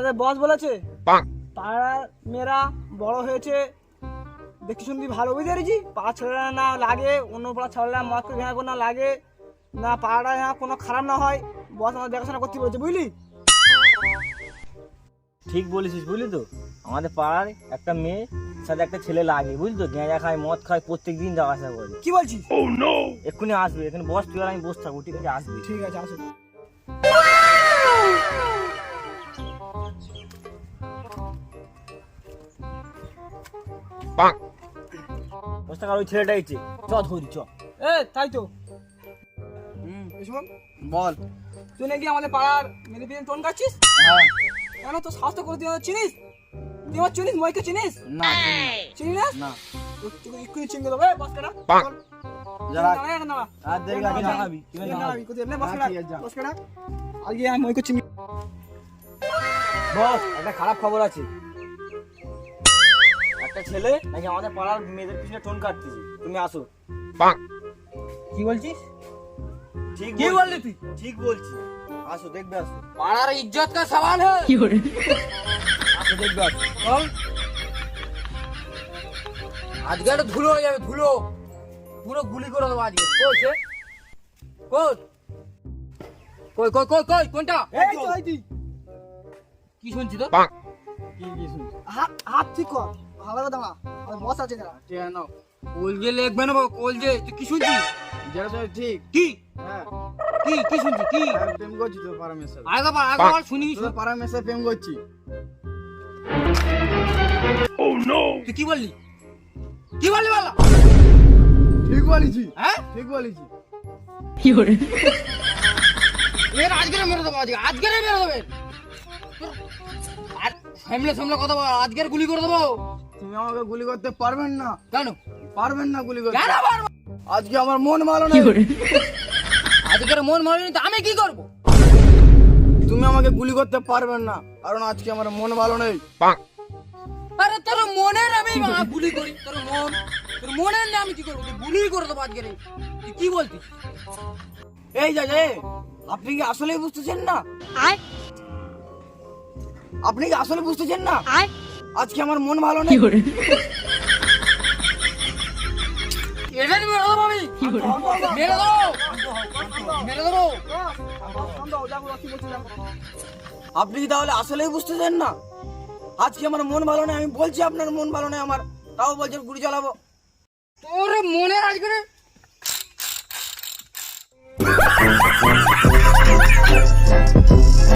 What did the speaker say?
তোদের বস বলেছে পাড়ার মেয়েরা বড় হয়েছে দেখি শুনবি ভালো বুঝতে পেরেছি। পাড়া ছেলেরা না লাগে, অন্য পাড়া ছেলেরা মদ করে ঘেরা না লাগে, না পাড়াটা না কোনো খারাপ না হয়, বস আমাদের দেখাশোনা করতে বলছে বুঝলি। ঠিক বলেছিস বুঝলি তো, আমাদের পাড়ার একটা মেয়ে সাথে একটা ছেলে লাগে বুঝলি তো, গেঁজা খায় মদ খায় প্রত্যেকদিন যাওয়া আসা করে। কি বলছিস? এক্ষুনি আসবে, এখানে বস তুই আর আমি বসে থাকবো, ঠিক আছে আসবি। ঠিক আছে আসো। বসে থাক, আর ওই ছেলেটা এসেছে, চ ধরি চ। এ তাই তো। শোন বল, তুই নাকি আমাদের পাড়ার মেয়েদের পিছনে টোন কাটছিস? হ্যাঁ। কেন তোর স্বাস্থ্য করে তুই আমাদের চিনিস? তুই আমার চিনিস? মইকে চিনিস? না চিনি না? না। তুই এক্ষুনি চিনতে দেবো। বস কেনা যারা দাঁড়া আর দেরি আগে জানাবি বস কেনা আগে আমি মইকে চিনি। বস একটা খারাপ খবর আছে, একটা ছেলে নাকি আমাদের পাড়ার মেয়েদের পিছনে টোন কাটতেছে, তুমি আসো। কি বলছিস? ঠিক কি বললি তুই? ঠিক বলছি, আসো দেখবে আসো। পাড়ার ইজ্জত কা সওয়াল है। আসো দেখবে আসো। চল আজকে একটা ধুলো হয়ে যাবে, ধুলো পুরো গুলি করে দেবো আজকে। কইছে কই কই কই কই কই কোনটা? এই তো আইতি। কি শুনছি তো? কি শুনছিস? হাত হাত ঠিক কর, ভালো করে দাঁড়া, আর বস আছে না। ঠিক আছে নাও। কলজে লিখবে না কলজে। তুই কি শুনছিস? যেটা সব ঠিক। কি হ্যাঁ, কি কি শুনছিস? কি আমি প্রেম করছি তোর পাড়া মেয়ের সাথে। আগে শুনি। তোর পাড়া মেয়ের সাথে প্রেম করছি। তুই কি বললি? কি বললি বল? ঠিক বলেছি, হ্যাঁ ঠিক বলেছি। এর আজকে মেরে দেবো, আজকে মেরে দেবে। আর সামলে সামলে কথা বল, আজকের গুলি করে দেবো। তুমি আমাকে গুলি করতে পারবেন না, কেন পারবেন না গুলি করতে। কেন পারবো? আজকে আমার মন ভালো নেই। আজকের মন ভালো নেই তো আমি কি করবো? তুমি আমাকে গুলি করতে পারবেন না, কারণ আজকে আমার মন ভালো নেই। আরে তোর মনের আমি গুলি করি, তোর মনের না আমি কি করবো? তুই গুলি করে দেবো আজকের। তুই কি বলছিস? এই যা আপনি কি আসলেই বুঝতেছেন না? আপনি কি আসলে বুঝতেছেন না? আজকে আমার মন ভালো নেই। এটা মেরে দেবো আমি, মেরে দেবো, মেরে দেবো। আপনি কি তাহলে আসলেই বুঝতেছেন না? আজকে আমার মন ভালো নেই, আমি বলছি আপনার মন ভালো নেই আমার, তাও বলছেন গুলি চালাবো। তোর মনের আজকে